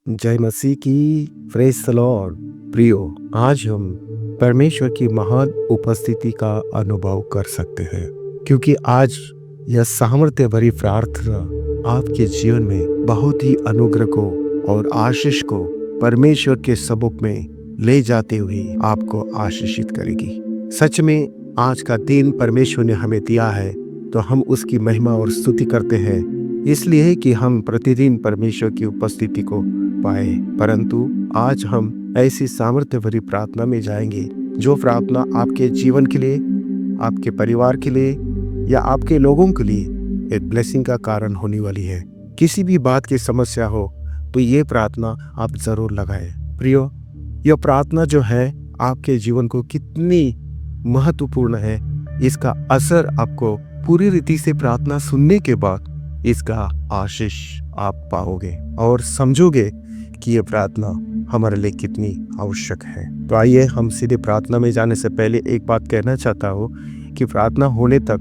जय मसीह की। Praise the Lord. प्रियो, आज हम परमेश्वर की महान उपस्थिति का अनुभव कर सकते हैं, क्योंकि आज यह सामर्थ्य भरी प्रार्थना आपके जीवन में बहुत ही अनुग्रह को और आशीष को परमेश्वर के समुख में ले जाते हुए आपको आशीषित करेगी। सच में आज का दिन परमेश्वर ने हमें दिया है, तो हम उसकी महिमा और स्तुति करते हैं, इसलिए कि हम प्रतिदिन परमेश्वर की उपस्थिति को पाए। परंतु आज हम ऐसी सामर्थ्य भरी प्रार्थना में जाएंगे, जो प्रार्थना आपके जीवन के लिए, आपके परिवार के लिए या आपके लोगों के लिए एक ब्लेसिंग का कारण होने वाली है। किसी भी बात की समस्या हो तो ये प्रार्थना आप जरूर लगाएं। प्रियो, यह प्रार्थना जो है आपके जीवन को कितनी महत्वपूर्ण है, इसका असर आपको पूरी रीति से प्रार्थना सुनने के बाद इसका आशीष आप पाओगे और समझोगे कि यह प्रार्थना हमारे लिए कितनी आवश्यक है। तो आइए हम सीधे प्रार्थना में जाने से पहले एक बात कहना चाहता हूँ कि प्रार्थना होने तक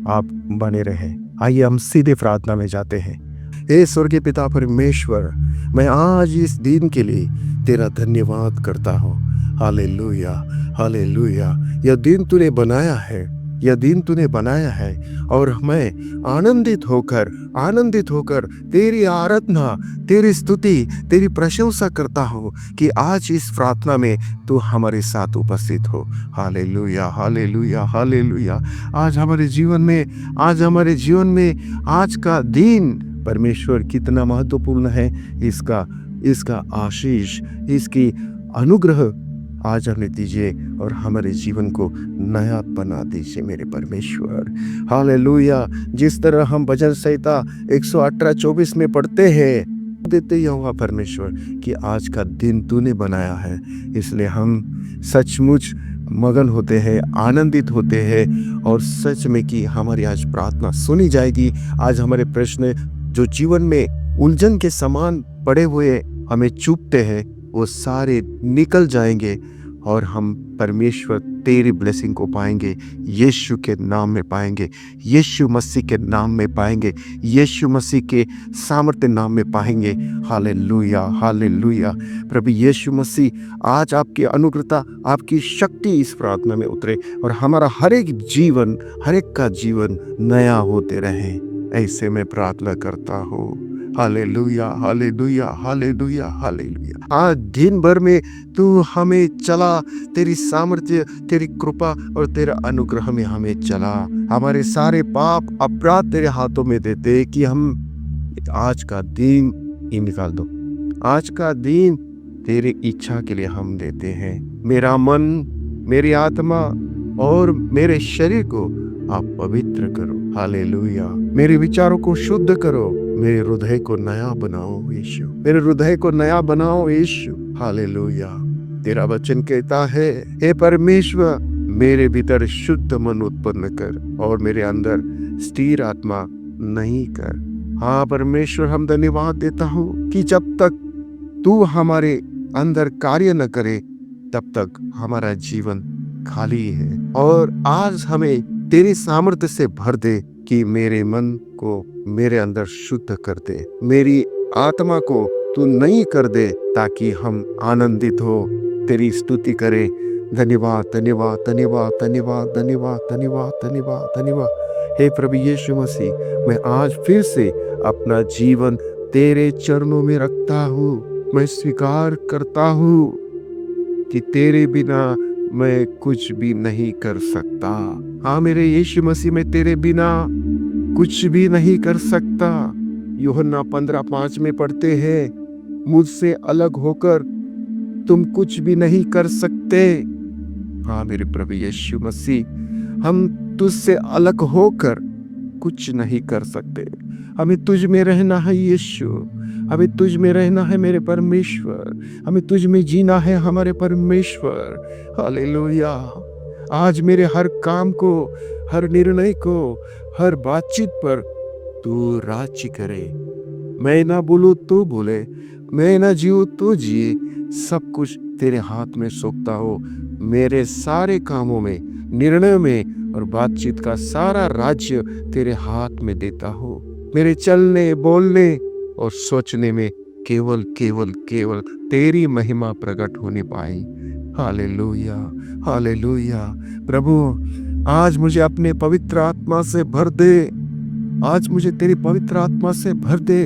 आप बने रहें। आइए हम सीधे प्रार्थना में जाते हैं। हे स्वर्गीय पिता परमेश्वर, मैं आज इस दिन के लिए तेरा धन्यवाद करता हूँ। Hallelujah, hallelujah. यह दिन तूने बनाया है, यह दिन तूने बनाया है और मैं आनंदित होकर तेरी आराधना, तेरी स्तुति, तेरी प्रशंसा करता हूँ कि आज इस प्रार्थना में तू हमारे साथ उपस्थित हो। Hallelujah, hallelujah, hallelujah. आज हमारे जीवन में आज का दिन परमेश्वर कितना महत्वपूर्ण है, इसका आशीष, इसकी अनुग्रह आज हमें दीजिए और हमारे जीवन को नया बना दीजिए मेरे परमेश्वर। हालेलुया। जिस तरह हम भजन संहिता 118:24 में पढ़ते हैं, देते ही हुआ परमेश्वर कि आज का दिन तूने बनाया है, इसलिए हम सचमुच मगन होते हैं, आनंदित होते हैं और सच में कि हमारी आज प्रार्थना सुनी जाएगी। आज हमारे प्रश्न जो जीवन में उलझन के समान पड़े हुए हमें चुभते हैं, वो सारे निकल जाएंगे और हम परमेश्वर तेरी ब्लेसिंग को पाएंगे। यीशु के नाम में पाएंगे, यीशु मसीह के नाम में पाएंगे, यीशु मसीह के सामर्थ्य नाम में पाएंगे। Hallelujah, hallelujah. प्रभु यीशु मसीह, आज आपकी अनुग्रहता, आपकी शक्ति इस प्रार्थना में उतरे और हमारा हर एक का जीवन नया होते रहे, ऐसे मैं प्रार्थना करता हूँ। Hallelujah, hallelujah, hallelujah, hallelujah. आज दिन भर में तू हमें चला, तेरी सामर्थ्य, तेरी कृपा और तेरा अनुग्रह में हमें चला। हमारे सारे पाप अपराध तेरे हाथों में देते कि हम आज का दिन ही निकाल दो। आज का दिन तेरी इच्छा के लिए हम देते हैं। मेरा मन, मेरी आत्मा और मेरे शरीर को आप पवित्र करो। हालेलुया। मेरे विचारों को शुद्ध करो, मेरे हृदय को नया बनाओ यीशु, मेरे हृदय को नया बनाओ यीशु। हालेलुया। तेरा वचन कहता है, हे परमेश्वर, मेरे भीतर शुद्ध मन उत्पन्न कर और मेरे अंदर स्थिर आत्मा नहीं कर। हाँ परमेश्वर, हम धन्यवाद देता हूँ कि जब तक तू हमारे अंदर कार्य न करे तब तक हमारा जीवन खाली है। और आज हमें तेरी सामर्थ्य से भर दे कि मेरे मन को मेरे अंदर शुद्ध कर दे, मेरी आत्मा को तू नई कर दे, ताकि हम आनंदित हो, तेरी स्तुति करें। धन्यवाद, धन्यवाद, धन्यवाद, धन्यवाद, धन्यवाद, धन्यवाद, धन्यवाद, धन्यवाद। हे प्रभु यीशु मसीह, मैं आज फिर से अपना जीवन तेरे चरणों में रखता हूँ। मैं स्वीकार करता हूँ कि तेरे बिना मैं कुछ भी नहीं कर सकता। हाँ मेरे यीशु मसीह, मैं तेरे बिना कुछ भी नहीं कर सकता। यूहन्ना 15:5 में पढ़ते हैं, मुझसे अलग होकर तुम कुछ भी नहीं कर सकते। हाँ मेरे प्रभु यीशु मसीह, हम तुझसे अलग होकर कुछ नहीं कर सकते। हमें तुझ में रहना है यीशु, हमें तुझ में रहना है मेरे परमेश्वर, हमें तुझ में जीना है हमारे परमेश्वर। हालेलुया। आज मेरे हर काम को, हर निर्णय को, हर बातचीत पर तू राज्य करे। मैं ना बोलूं तू बोले, मैं ना जीऊं तू जिए, सब कुछ तेरे हाथ में सौंपता हो। मेरे सारे कामों में, निर्णय में और बातचीत का सारा राज्य तेरे हाथ में देता हो। मेरे चलने, बोलने और सोचने में केवल केवल केवल तेरी महिमा प्रकट होनी पाई। Hallelujah, hallelujah. प्रभु, आज मुझे अपने पवित्र आत्मा से भर दे। आज मुझे तेरी पवित्र आत्मा से भर दे।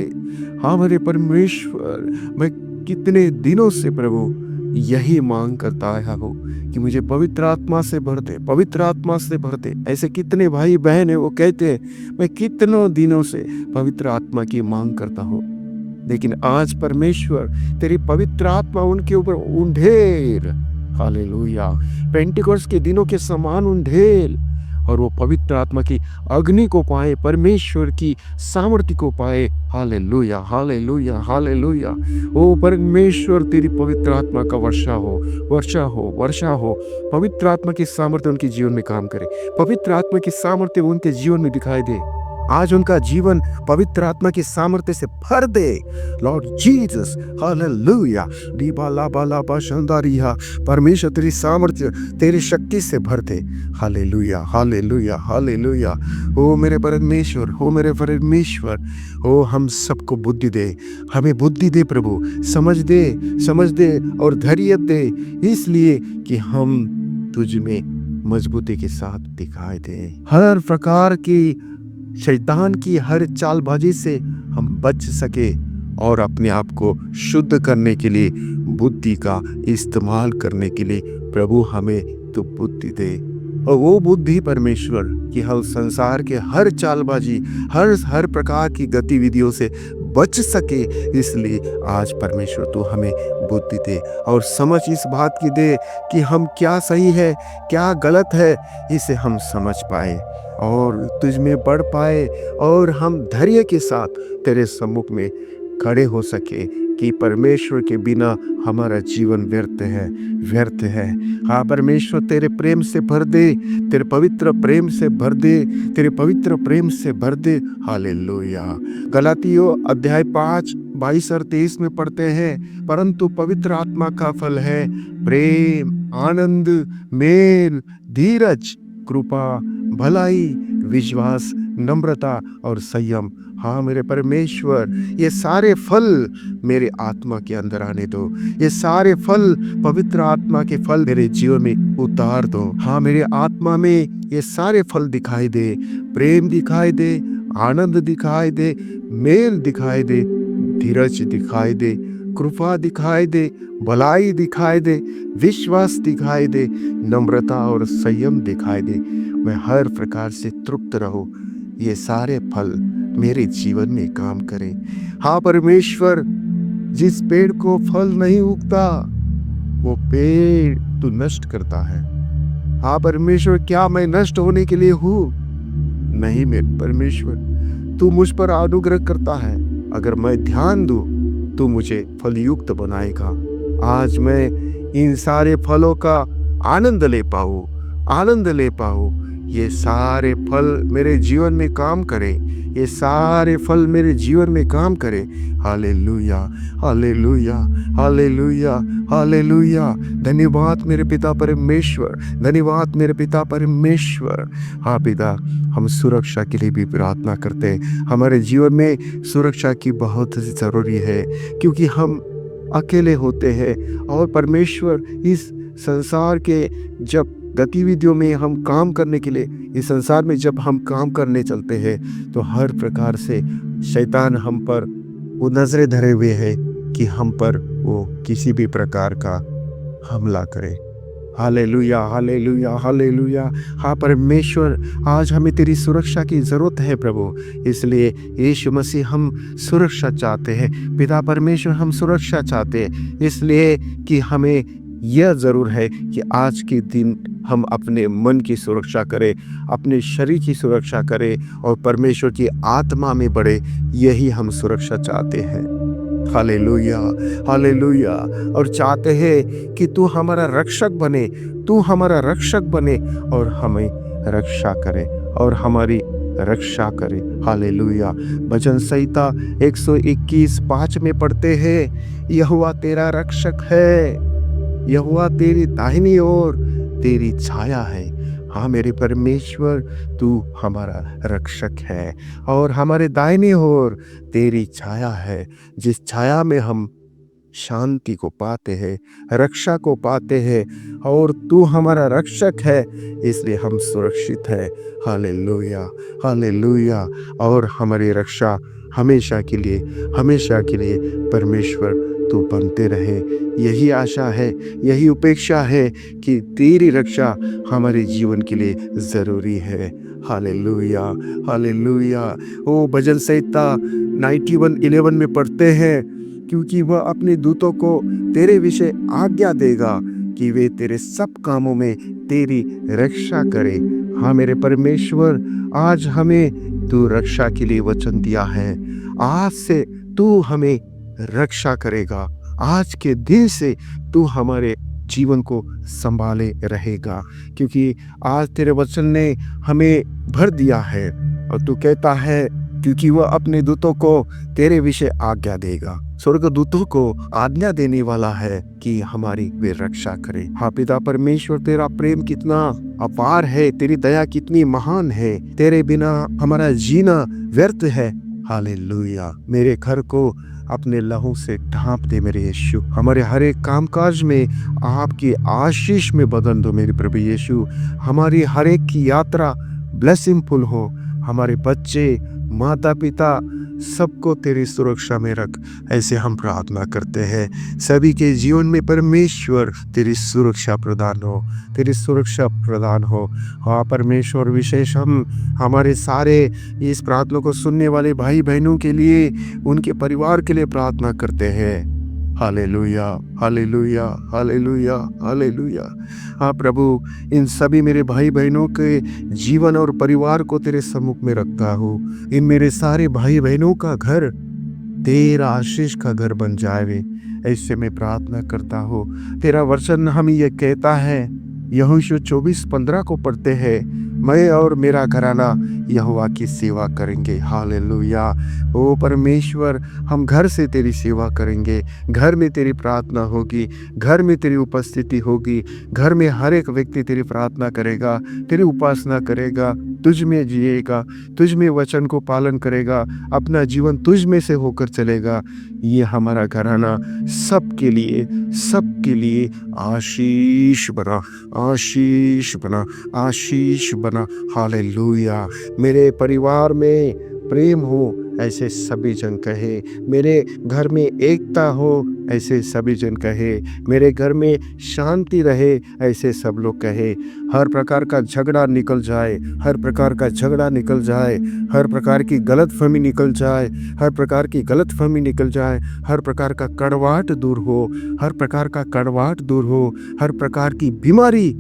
हाँ मेरे परमेश्वर, मैं कितने दिनों से प्रभु यही मांग करता आया हूँ कि मुझे पवित्र आत्मा से भर दे, पवित्र आत्मा से भर दे। ऐसे कितने भाई बहन है, वो कहते हैं मैं कितनों दिनों से पवित्र आत्मा की मांग करता हूँ, लेकिन आज परमेश्वर तेरी पवित्र आत्मा उनके ऊपर उंडेल। हालेलुया। पेंटिकोस्ट के दिनों के समान उंडेल, और वो पवित्र आत्मा की अग्नि को पाए, परमेश्वर की सामर्थ्य को पाए। Hallelujah, hallelujah, hallelujah. ओ परमेश्वर, तेरी पवित्र आत्मा का वर्षा हो, वर्षा हो, वर्षा हो। पवित्र आत्मा की सामर्थ्य उनके जीवन में काम करे, पवित्र आत्मा की सामर्थ्य उनके जीवन में दिखाई दे। आज उनका जीवन पवित्र आत्मा की सामर्थ्य से भर दे, लॉर्ड जीसस। हालेलुया। दीबा लाबा लाबा शंदारिया। परमेश्वर तेरी सामर्थ्य, तेरी शक्ति से भर दे। Hallelujah, hallelujah, hallelujah. ओ मेरे परमेश्वर, हो मेरे परमेश्वर, ओ हम सबको बुद्धि दे, हमें बुद्धि दे प्रभु, समझ दे, समझ दे और धैर्य दे, इसलिए कि हम तुझ में मजबूती के साथ दिखाई दे। हर प्रकार की शैतान की हर चालबाजी से हम बच सके और अपने आप को शुद्ध करने के लिए, बुद्धि का इस्तेमाल करने के लिए प्रभु हमें तो बुद्धि दे। और वो बुद्धि परमेश्वर कि हम संसार के हर चालबाजी, हर प्रकार की गतिविधियों से बच सके, इसलिए आज परमेश्वर तू हमें बुद्धि दे और समझ इस बात की दे कि हम क्या सही है, क्या गलत है, इसे हम समझ पाए और तुझ में बढ़ पाए, और हम धैर्य के साथ तेरे सम्मुख में खड़े हो सके कि परमेश्वर के बिना हमारा जीवन व्यर्थ है, व्यर्थ है। हाँ परमेश्वर, तेरे प्रेम से भर दे, तेरे पवित्र प्रेम से भर दे, तेरे पवित्र प्रेम से भर दे। हालेलुया। गलातियों अध्याय 5 22 और 23 में पढ़ते हैं, परंतु पवित्र आत्मा का फल है प्रेम, आनंद, मेल, धीरज, कृपा, भलाई, विश्वास, नम्रता और संयम। हाँ मेरे परमेश्वर, ये सारे फल मेरे आत्मा के अंदर आने दो, ये सारे फल, पवित्र आत्मा के फल मेरे जीवन में उतार दो। हाँ मेरे आत्मा में ये सारे फल दिखाई दे, प्रेम दिखाई दे, आनंद दिखाई दे, मेल दिखाई दे, धीरज दिखाई दे, कृपा दिखाई दे, भलाई दिखाई दे, विश्वास दिखाई दे, नम्रता और संयम दिखाई दे। मैं हर प्रकार से तृप्त रहूं, ये सारे फल मेरे जीवन में काम करें। हाँ परमेश्वर, जिस पेड़ को फल नहीं उगता वो पेड़ तू नष्ट करता है। हाँ परमेश्वर, क्या मैं नष्ट होने के लिए हूँ? नहीं मेरे परमेश्वर, तू मुझ पर अनुग्रह करता है। अगर मैं ध्यान दूं तू मुझे फलयुक्त बनाएगा। आज मैं इन सारे फलों का आनंद ले पाऊं, आनंद ले पाऊं। ये सारे फल मेरे जीवन में काम करें, ये सारे फल मेरे जीवन में काम करें। Hallelujah, hallelujah, hallelujah, hallelujah. धन्यवाद मेरे पिता परमेश्वर, धन्यवाद मेरे पिता परमेश्वर। हाँ पिता, हम सुरक्षा के लिए भी प्रार्थना करते हैं। हमारे जीवन में सुरक्षा की बहुत ज़रूरी है, क्योंकि हम अकेले होते हैं और परमेश्वर इस संसार के जब गतिविधियों में हम काम करने के लिए, इस संसार में जब हम काम करने चलते हैं तो हर प्रकार से शैतान हम पर वो नजरें धरे हुए हैं कि हम पर वो किसी भी प्रकार का हमला करे। Hallelujah, hallelujah, hallelujah. हाँ परमेश्वर, आज हमें तेरी सुरक्षा की ज़रूरत है प्रभु, इसलिए यीशु मसीह हम सुरक्षा चाहते हैं। पिता परमेश्वर, हम सुरक्षा चाहते हैं, इसलिए कि हमें यह ज़रूर है कि आज के दिन हम अपने मन की सुरक्षा करें, अपने शरीर की सुरक्षा करें और परमेश्वर की आत्मा में बढ़े, यही हम सुरक्षा चाहते हैं। Hallelujah, hallelujah. और चाहते हैं कि तू हमारा रक्षक बने, तू हमारा रक्षक बने और हमें रक्षा करे और हमारी रक्षा करे। हालेलुया। भजन संहिता 121:5 में पढ़ते हैं, यहोवा तेरा रक्षक है, यहोवा तेरी दाहिनी ओर तेरी छाया है। हाँ मेरे परमेश्वर, तू हमारा रक्षक है और हमारे दाहिने ओर तेरी छाया है, जिस छाया में हम शांति को पाते हैं, रक्षा को पाते हैं, और तू हमारा रक्षक है, इसलिए हम सुरक्षित हैं। Hallelujah, hallelujah. और हमारी रक्षा हमेशा के लिए परमेश्वर तू बनते रहे। यही आशा है, यही उपेक्षा है कि तेरी रक्षा हमारे जीवन के लिए ज़रूरी है। Hallelujah, hallelujah. ओ भजन संहिता 91:11 में पढ़ते हैं, क्योंकि वह अपने दूतों को तेरे विषय आज्ञा देगा कि वे तेरे सब कामों में तेरी रक्षा करें। हाँ मेरे परमेश्वर, आज हमें तू रक्षा के लिए वचन दिया है। आज से तू हमें रक्षा करेगा। आज के दिन से तू हमारे जीवन को संभाले रहेगा, क्योंकि आज तेरे वचन ने हमें भर दिया है। और तू कहता है, क्योंकि वह अपने दूतों को तेरे विषय आज्ञा देगा। स्वर्गदूतों को आज्ञा देने वाला है कि हमारी वे रक्षा करे। हाँ पिता परमेश्वर, तेरा प्रेम कितना अपार है, तेरी दया कितनी महान है। तेरे बिना हमारा जीना व्यर्थ है। हालेलुया। मेरे घर को अपने लहू से ढांप दे मेरे यीशु। हमारे हर एक कामकाज में आपकी आशीष में बदल दो मेरे प्रभु यीशु। हमारी हर एक की यात्रा ब्लेसिंगफुल हो। हमारे बच्चे, माता पिता, सबको तेरी सुरक्षा में रख, ऐसे हम प्रार्थना करते हैं। सभी के जीवन में परमेश्वर तेरी सुरक्षा प्रदान हो, तेरी सुरक्षा प्रदान हो। हाँ परमेश्वर, विशेष हम हमारे सारे इस प्रार्थना को सुनने वाले भाई बहनों के लिए, उनके परिवार के लिए प्रार्थना करते हैं। Hallelujah, hallelujah, hallelujah, hallelujah. हाँ प्रभु, इन सभी मेरे भाई बहनों के जीवन और परिवार को तेरे सम्मुख में रखता हूँ। इन मेरे सारे भाई बहनों का घर तेरा आशीष का घर बन जाए, ऐसे मैं प्रार्थना करता हूँ। तेरा वचन हमें यह कहता है, यहोशू 24:15 को पढ़ते हैं, मैं और मेरा घराना यहोवा की सेवा करेंगे। हालेलुया। ओ परमेश्वर, हम घर से तेरी सेवा करेंगे। घर में तेरी प्रार्थना होगी, घर में तेरी उपस्थिति होगी, घर में हर एक व्यक्ति तेरी प्रार्थना करेगा, तेरी उपासना करेगा, तुझ में जिएगा, तुझ में वचन को पालन करेगा, अपना जीवन तुझ में से होकर चलेगा। ये हमारा घराना सबके लिए आशीष बना, आशीष बना, आशीष बना। हालेलुया। मेरे परिवार में प्रेम हो, ऐसे सभी जन कहे। मेरे घर में एकता हो, ऐसे सभी जन कहे। मेरे घर में शांति रहे, ऐसे सब लोग कहे। हर प्रकार का झगड़ा निकल जाए, हर प्रकार का झगड़ा निकल जाए, हर प्रकार की गलतफहमी निकल जाए, हर प्रकार की गलतफहमी निकल जाए, हर प्रकार का कड़वाहट दूर हो, हर प्रकार का कड़वाहट दूर हो, हर प्रकार की बीमारी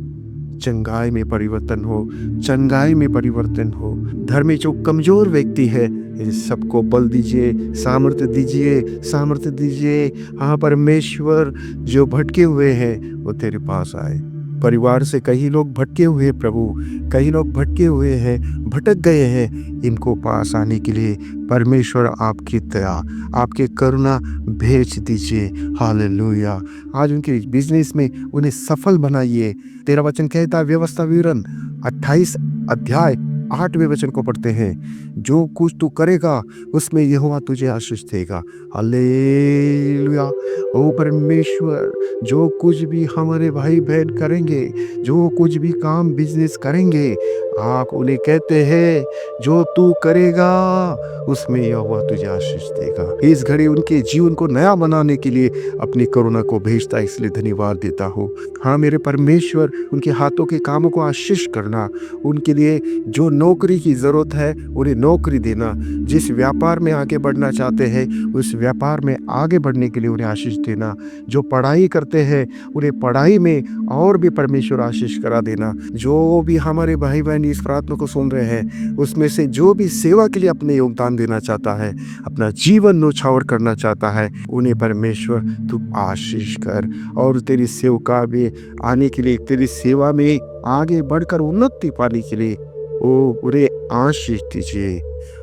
चंगाई में परिवर्तन हो, चंगाई में परिवर्तन हो। धर्म में जो कमजोर व्यक्ति है, सबको बल दीजिए, सामर्थ्य दीजिए, सामर्थ्य दीजिए। हाँ परमेश्वर, जो भटके हुए हैं वो तेरे पास आए। परिवार से कई लोग भटके हुए हैं प्रभु, कई लोग भटके हुए हैं, भटक गए हैं। इनको पास आने के लिए परमेश्वर आपकी दया, आपके करुणा भेज दीजिए। हालेलुया। आज उनके बिजनेस में उन्हें सफल बनाइए। तेरा वचन कहता है, व्यवस्था विवरण 28 अध्याय 8वें वचन को पढ़ते हैं, जो कुछ तू करेगा उसमें यहोवा तुझे आशीष देगा। हालेलुया। ओ परमेश्वर, जो कुछ भी हमारे भाई बहन करेंगे, जो कुछ भी काम बिजनेस करेंगे, आप उन्हें कहते हैं, जो तू करेगा उसमें यहोवा तुझे आशीष देगा। इस घड़ी उनके जीवन को नया बनाने के लिए अपनी करुणा को भेजता, इसलिए धन्यवाद देता हूँ। हाँ मेरे परमेश्वर, उनके हाथों के कामों को आशीष करना, उनके लिए जो नौकरी की जरूरत है उन्हें नौकरी देना, जिस व्यापार में आगे बढ़ना चाहते हैं उस व्यापार में आगे बढ़ने के लिए उन्हें आशीष देना, जो पढ़ाई करते हैं उन्हें पढ़ाई में और भी परमेश्वर आशीष करा देना। जो भी हमारे भाई बहन इस प्रार्थना को सुन रहे हैं, उसमें से जो भी सेवा के लिए अपने योगदान देना चाहता है, अपना जीवन न्योछावर करना चाहता है, उन्हें परमेश्वर तू आशीष कर। और तेरी सेवका में आने के लिए, तेरी सेवा में आगे बढ़कर उन्नति पाने के लिए उन्हें आशीष दीजिए।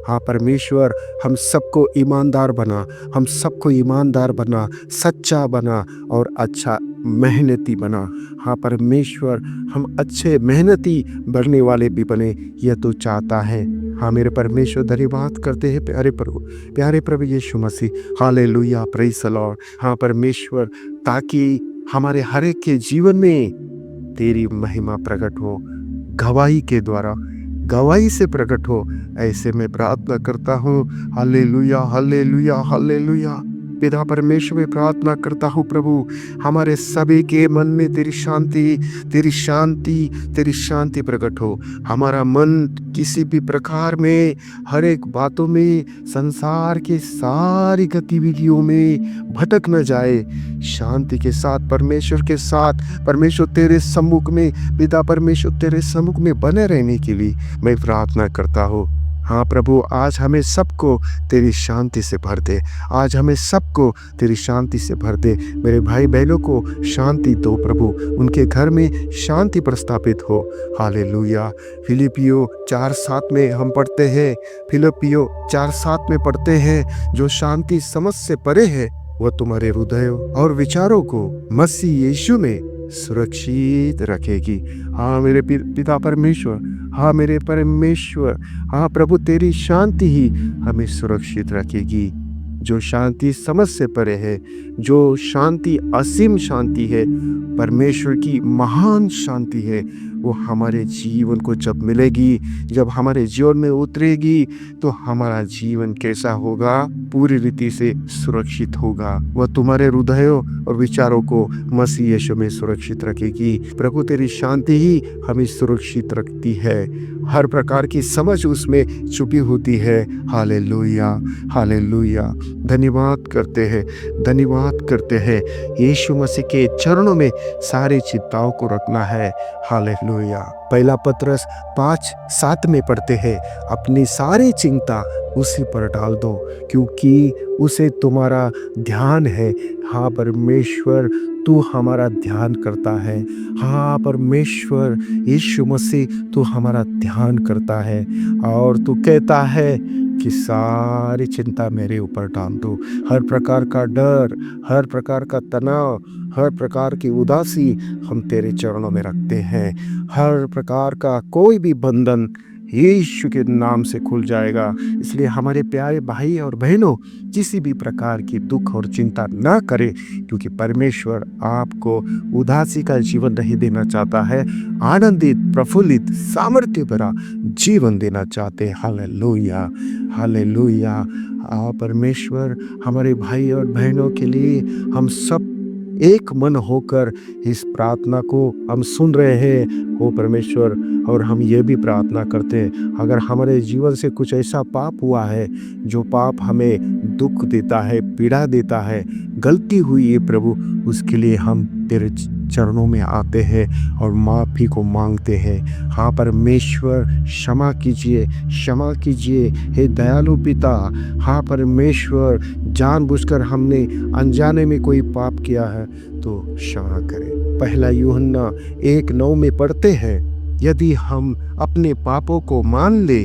हाँ परमेश्वर, हम सबको ईमानदार बना, हम सबको ईमानदार बना, सच्चा बना और अच्छा मेहनती बना। हाँ परमेश्वर, हम अच्छे मेहनती बनने वाले भी बने, यह तो चाहता है। हाँ मेरे परमेश्वर, धन्यवाद करते हैं प्यारे प्रभु यीशु मसीह। Hallelujah, praise the lord. हाँ परमेश्वर, ताकि हमारे हर एक के जीवन में तेरी महिमा प्रकट हो, गवाही के द्वारा, गवाही से प्रकट हो, ऐसे मैं प्रार्थना करता हूँ। Hallelujah, hallelujah, hallelujah. पिता परमेश्वर, मैं प्रार्थना करता हूँ प्रभु, हमारे सभी के मन में तेरी शांति, तेरी शांति, तेरी शांति प्रकट हो। हमारा मन किसी भी प्रकार में, हर एक बातों में, संसार के सारी गतिविधियों में भटक न जाए। शांति के साथ, परमेश्वर के साथ, परमेश्वर तेरे सम्मुख में, पिता परमेश्वर तेरे सम्मुख में बने रहने के लिए मैं प्रार्थना करता हूँ। हाँ प्रभु, आज हमें सबको तेरी शांति से भर दे। आज हमें सबको तेरी शांति से भर दे। मेरे भाई बहनों को शांति दो प्रभु, उनके घर में शांति प्रस्थापित हो। हालेलुया। फिलिपियो 4:7 में हम पढ़ते हैं, फिलिपियो 4:7 में पढ़ते हैं, जो शांति समझ से परे है वह तुम्हारे हृदय और विचारों को मसीह यीशु में सुरक्षित रखेगी। हाँ मेरे पिता परमेश्वर, हाँ मेरे परमेश्वर, हाँ प्रभु, तेरी शांति ही हमें सुरक्षित रखेगी। जो शांति समझ से परे है, जो शांति असीम शांति है, परमेश्वर की महान शांति है, वो हमारे जीवन को जब मिलेगी, जब हमारे जीवन में उतरेगी, तो हमारा जीवन कैसा होगा? पूरी रीति से सुरक्षित होगा। वह तुम्हारे हृदयों और विचारों को मसीह यीशु में सुरक्षित रखेगी। प्रभु, तेरी शांति ही हमें सुरक्षित रखती है। हर प्रकार की समझ उसमें छुपी होती है। Hallelujah, hallelujah. धन्यवाद करते हैं, धन्यवाद करते हैं। यीशु मसीह के चरणों में सारी चिंताओं को रखना है। हालेलुया। पहला पत्रस 5:7 में पढ़ते हैं, अपनी सारी चिंता उसी पर डाल दो, क्योंकि उसे तुम्हारा ध्यान है। हाँ परमेश्वर, तू हमारा ध्यान करता है। हाँ परमेश्वर यीशु मसीह, तू हमारा ध्यान करता है और तू कहता है कि सारी चिंता मेरे ऊपर डाल दो। हर प्रकार का डर, हर प्रकार का तनाव, हर प्रकार की उदासी हम तेरे चरणों में रखते हैं। हर प्रकार का कोई भी बंधन यीशु के नाम से खुल जाएगा। इसलिए हमारे प्यारे भाई और बहनों, किसी भी प्रकार की दुख और चिंता ना करें, क्योंकि परमेश्वर आपको उदासी का जीवन नहीं देना चाहता है, आनंदित, प्रफुल्लित, सामर्थ्य भरा जीवन देना चाहते हैं। Hallelujah, hallelujah. परमेश्वर हमारे भाई और बहनों के लिए हम सब एक मन होकर इस प्रार्थना को हम सुन रहे हैं हो परमेश्वर, और हम ये भी प्रार्थना करते हैं, अगर हमारे जीवन से कुछ ऐसा पाप हुआ है जो पाप हमें दुख देता है, पीड़ा देता है, गलती हुई है प्रभु, उसके लिए हम तेरे चरणों में आते हैं और माफ़ी को मांगते हैं। हाँ परमेश्वर, क्षमा कीजिए, क्षमा कीजिए हे दयालु पिता। हाँ परमेश्वर, जानबूझकर हमने अनजाने में कोई पाप किया है तो क्षमा करें। पहला यूहन्ना 1:9 में पढ़ते हैं, यदि हम अपने पापों को मान ले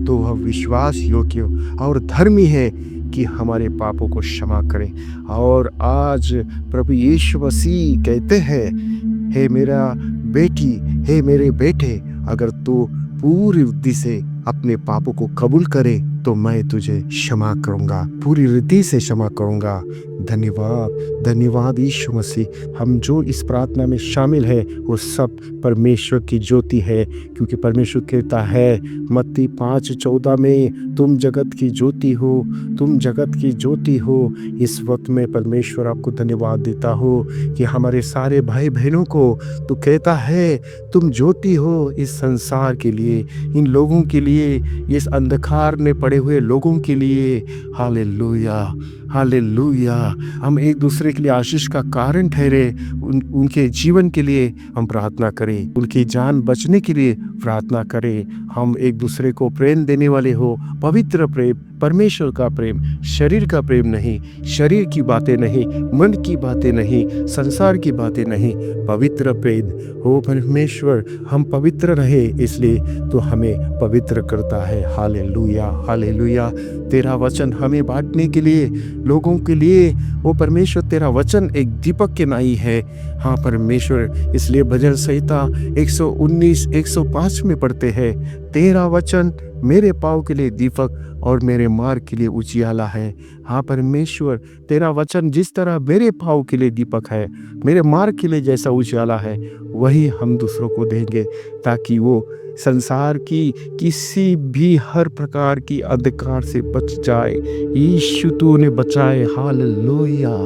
तो वह विश्वास योग्य और धर्मी है कि हमारे पापों को क्षमा करें। और आज प्रभु यीशु मसीह कहते हैं, हे मेरा बेटी, हे मेरे बेटे, अगर तू पूरी रीति से अपने पापों को कबूल करे तो मैं तुझे क्षमा करूंगा, पूरी रीति से क्षमा करूंगा। धन्यवाद, धन्यवाद यीशु मसीह। हम जो इस प्रार्थना में शामिल है वो सब परमेश्वर की ज्योति है, क्योंकि परमेश्वर कहता है मत्ती 5:14 में, तुम जगत की ज्योति हो, तुम जगत की ज्योति हो। इस वक्त में परमेश्वर आपको धन्यवाद देता हो कि हमारे सारे भाई बहनों को तो कहता है तुम ज्योति हो इस संसार के लिए, इन लोगों के लिए, इस अंधकार में पड़े हुए लोगों के लिए। Hallelujah, hallelujah. हम एक दूसरे के लिए आशीष का कारण ठहरे, उनके जीवन के लिए हम प्रार्थना करें, उनकी जान बचने के लिए प्रार्थना करें। हम एक दूसरे को प्रेम देने वाले हो, पवित्र प्रेम परमेश्वर का प्रेम, शरीर का प्रेम नहीं, शरीर की बातें नहीं, मन की बातें नहीं, संसार की बातें नहीं, पवित्र प्रेम हो परमेश्वर। हम पवित्र रहे इसलिए तो हमें पवित्र करता है। Hallelujah, hallelujah. तेरा वचन हमें बांटने के लिए, लोगों के लिए, ओ परमेश्वर तेरा वचन एक दीपक के नाई है। हाँ परमेश्वर, इसलिए भजन संहिता 119 105 में पढ़ते हैं, तेरा वचन मेरे पाँव के लिए दीपक और मेरे मार्ग के लिए उजियाला है। हाँ परमेश्वर, तेरा वचन जिस तरह मेरे पाँव के लिए दीपक है, मेरे मार्ग के लिए जैसा उजियाला है, वही हम दूसरों को देंगे, ताकि वो संसार की किसी भी हर प्रकार की अंधकार से बच जाए। यीशु तू उन्हें बचाए। हालेलुया।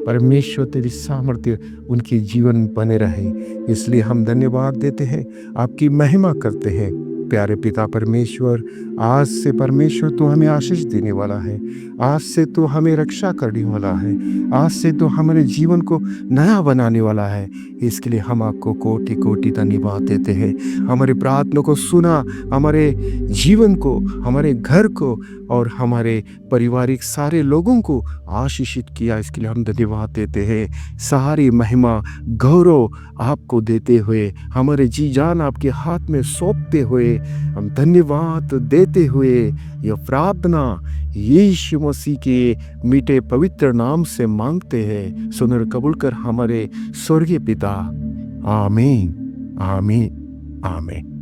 परमेश्वर तेरी सामर्थ्य उनके जीवन में बने रहे, इसलिए हम धन्यवाद देते हैं, आपकी महिमा करते हैं। प्यारे पिता परमेश्वर, आज से परमेश्वर तू हमें आशीष देने वाला है, आज से तू हमें रक्षा करने वाला है, आज से तू हमारे जीवन को नया बनाने वाला है। इसके लिए हम आपको कोटि कोटि धन्यवाद देते हैं। हमारे प्रार्थना को सुना, हमारे जीवन को, हमारे घर को और हमारे पारिवारिक सारे लोगों को आशीषित किया, इसके लिए हम धन्यवाद देते हैं। सारी महिमा गौरव आपको देते हुए, हमारे जी जान आपके हाथ में सौंपते हुए, हम धन्यवाद देते हुए यह प्रार्थना यीशु मसीह के मीठे पवित्र नाम से मांगते हैं। सुनकर कबूल कर हमारे स्वर्गीय पिता। आमीन, आमीन, आमीन।